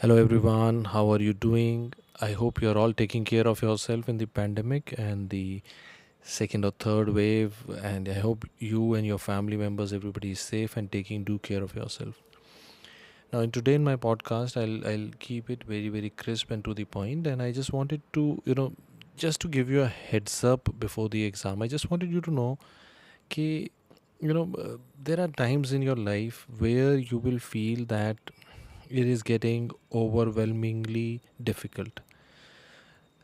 Hello everyone, how are you doing? I hope you're all taking care of yourself in the pandemic and the second or third wave, and I hope you and your family members, everybody is safe and taking due care of yourself. Now, in today in my podcast, I'll keep it very crisp and to the point, and I just wanted to just to give you a heads up before the exam. I just wanted you to know, that there are times in your life where you will feel that it is getting overwhelmingly difficult.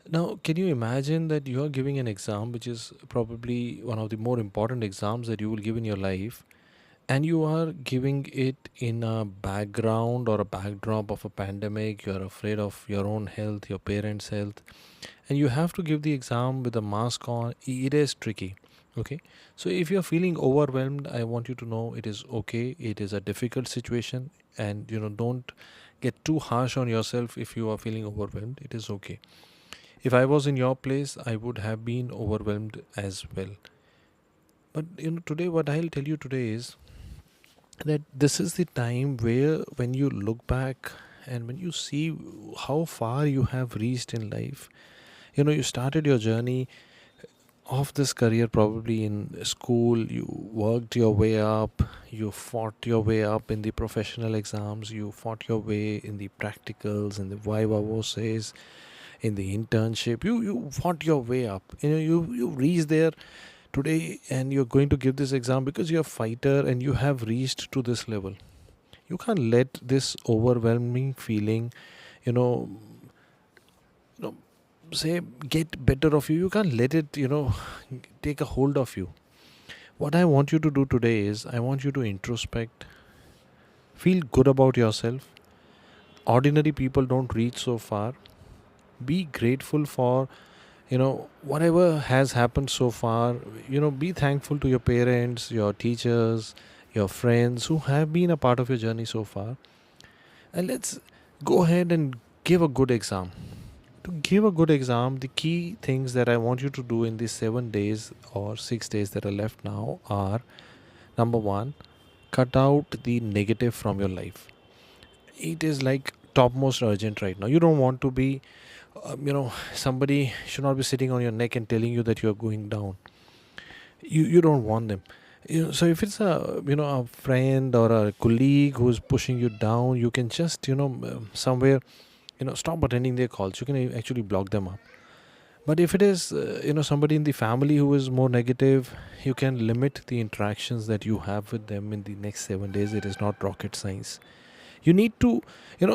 Now, can you imagine that you are giving an exam, which is probably one of the more important exams that you will give in your life, and you are giving it in a background or a backdrop of a pandemic? You are afraid of your own health, your parents' health, and you have to give the exam with a mask on. It is tricky. Okay, so if you're feeling overwhelmed, I want you to know it is okay. It is a difficult situation, and don't get too harsh on yourself if you are feeling overwhelmed. It is okay. If I was in your place, I would have been overwhelmed as well. But today, what I'll tell you today is that this is the time where, when you look back and when you see how far you have reached in life, you started your journey of this career probably in school. You worked your way up, you fought your way up in the professional exams, you fought your way in the practicals, in the viva voces, in the internship. You fought your way up. You reached there today, and you're going to give this exam because you're a fighter and you have reached to this level. You can't let this overwhelming feeling, you know you know say, get better of you. You can't let it take a hold of you. What I want you to do today is, I want you to introspect, feel good about yourself. Ordinary people don't reach so far. Be grateful for whatever has happened so far. Be thankful to your parents, your teachers, your friends who have been a part of your journey so far. And let's go ahead and give a good exam. To give a good exam, the key things that I want you to do in these 7 days or 6 days that are left now are: number one, cut out the negative from your life. It is like topmost urgent right now. You don't want to be, somebody should not be sitting on your neck and telling you that you are going down. You don't want them. So if it's a friend or a colleague who's pushing you down, you can just somewhere stop attending their calls. You can actually block them up. But if it is somebody in the family who is more negative, you can limit the interactions that you have with them in the next 7 days. It is not rocket science. You need to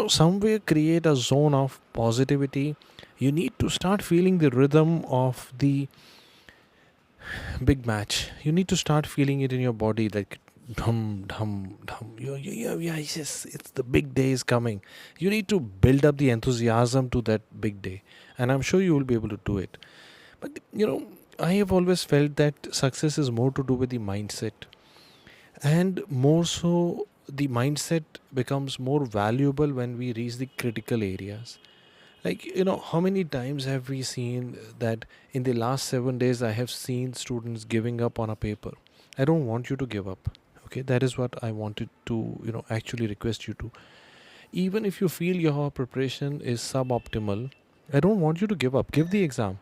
somewhere create a zone of positivity. You need to start feeling the rhythm of the big match. You need to start feeling it in your body, like dum dum dum. Yeah, yes, it's the big day is coming. You need to build up the enthusiasm to that big day, and I'm sure you will be able to do it. But I have always felt that success is more to do with the mindset, and more so the mindset becomes more valuable when we reach the critical areas. Like, how many times have we seen that in the last 7 days I have seen students giving up on a paper? I don't want you to give up. Okay, that is what I wanted to actually request you to. Even if you feel your preparation is suboptimal, I don't want you to give up. Give the exam.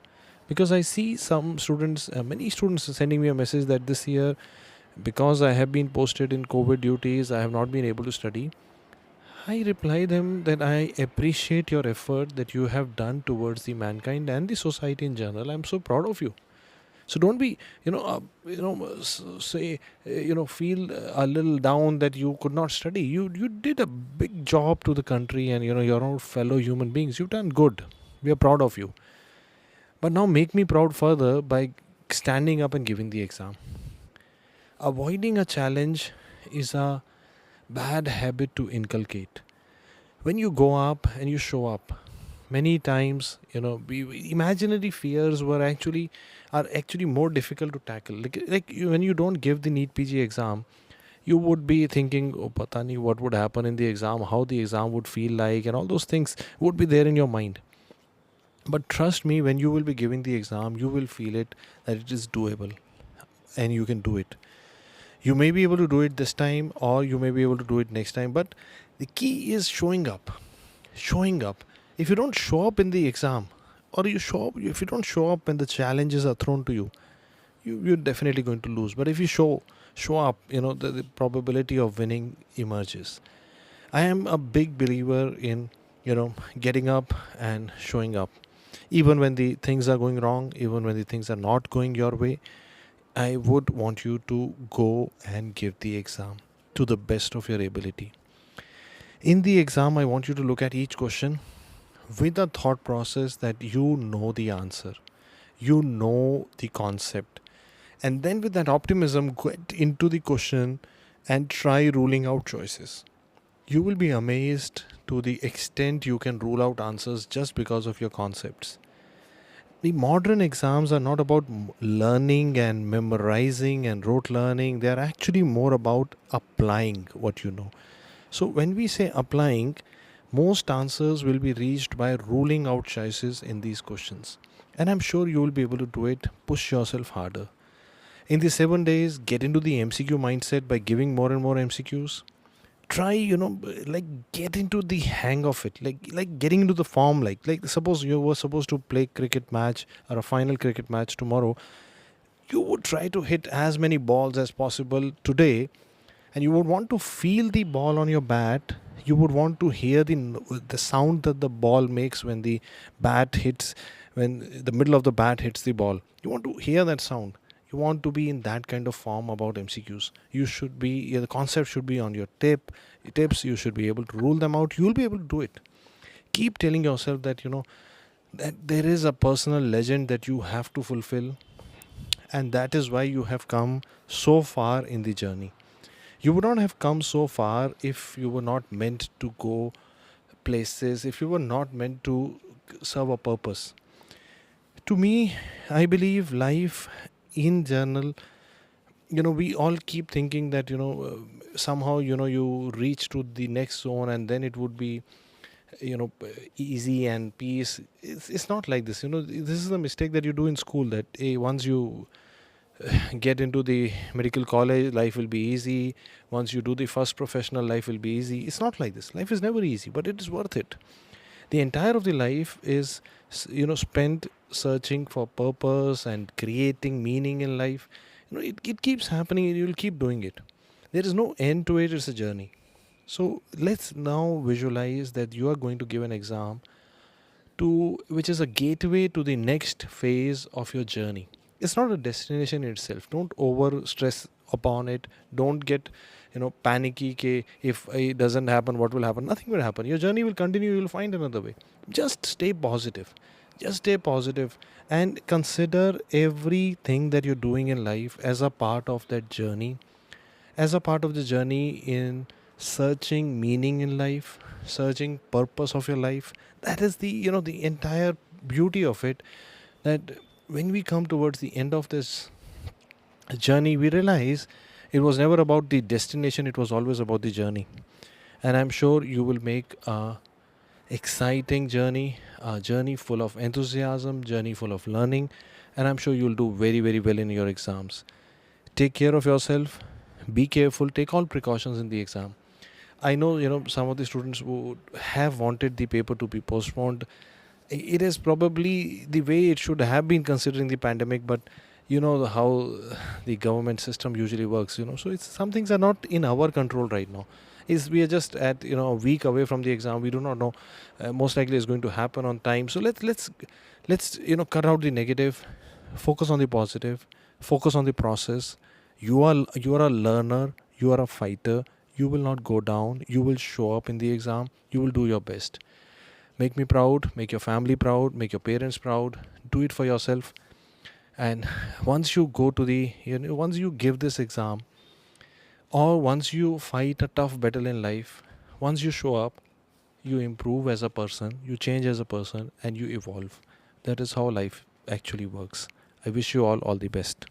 Because I see some students, many students are sending me a message that this year, because I have been posted in COVID duties, I have not been able to study. I reply them that I appreciate your effort that you have done towards the mankind and the society in general. I'm so proud of you. So don't be, say, feel a little down that you could not study. You did a big job to the country and your own fellow human beings. You've done good. We are proud of you. But now make me proud further by standing up and giving the exam. Avoiding a challenge is a bad habit to inculcate. When you go up and you show up, many times imaginary fears are actually more difficult to tackle. When you don't give the NEET PG exam, you would be thinking, oh, pata nahi what would happen in the exam, how the exam would feel like, and all those things would be there in your mind. But trust me, when you will be giving the exam, you will feel it, that it is doable and you can do it. You may be able to do it this time, or you may be able to do it next time, but the key is showing up. Showing up. If you don't show up in the exam, or if you don't show up when the challenges are thrown to you, you're definitely going to lose. But if you show up, the probability of winning emerges. I am a big believer in, getting up and showing up. Even when the things are going wrong, even when the things are not going your way, I would want you to go and give the exam to the best of your ability. In the exam, I want you to look at each question with a thought process that you know the answer, you know the concept, and then with that optimism, get into the question and try ruling out choices. You will be amazed to the extent you can rule out answers just because of your concepts. The modern exams are not about learning and memorizing and rote learning, they are actually more about applying what you know. So, when we say applying, most answers will be reached by ruling out choices in these questions. And I'm sure you will be able to do it. Push yourself harder. In the 7 days, get into the MCQ mindset by giving more and more MCQs. Try, like get into the hang of it, like getting into the form, like suppose you were supposed to play cricket match or a final cricket match tomorrow. You would try to hit as many balls as possible today, and you would want to feel the ball on your bat. You would want to hear the sound that the ball makes when the bat hits, when the middle of the bat hits the ball. You want to hear that sound. You want to be in that kind of form about MCQs. You should be, yeah, the concept should be on your tips. You should be able to rule them out. You'll be able to do it. Keep telling yourself that that there is a personal legend that you have to fulfill, and that is why you have come so far in the journey. You would not have come so far if you were not meant to go places, if you were not meant to serve a purpose. To me, I believe life in general, we all keep thinking that, somehow, you reach to the next zone and then it would be, easy and peace. It's not like this. This is the mistake that you do in school, that once you get into the medical college, life will be easy. Once you do the first professional, life will be easy. It's not like this. Life is never easy, but it is worth it. The entire of the life is spent searching for purpose and creating meaning in life. It keeps happening and you'll keep doing it. There is no end to it. It's a journey. So let's now visualize that you are going to give an exam to which is a gateway to the next phase of your journey. It's not a destination in itself. Don't over stress upon it. Don't get panicky ke if it doesn't happen, what will happen? Nothing will happen. Your journey will continue. You'll find another way. Just stay positive. Just stay positive and consider everything that you're doing in life as a part of that journey, as a part of the journey in searching meaning in life, searching purpose of your life. That is the entire beauty of it. That when we come towards the end of this journey, we realize it was never about the destination, it was always about the journey. And I'm sure you will make a exciting journey, a journey full of enthusiasm, journey full of learning, and I'm sure you'll do very, very well in your exams. Take care of yourself, be careful, take all precautions in the exam. I know, some of the students would have wanted the paper to be postponed. It is probably the way it should have been considering the pandemic, but how the government system usually works, so it's some things are not in our control right now. Is we are just at a week away from the exam. We do not know, most likely it's going to happen on time. So let's cut out the negative, focus on the positive, focus on the process. You are a learner, you are a fighter. You will not go down. You will show up in the exam. You will do your best. Make me proud, make your family proud, make your parents proud. Do it for yourself. And once you go to once you give this exam, or once you fight a tough battle in life, once you show up, you improve as a person, you change as a person, and you evolve. That is how life actually works. I wish you all the best.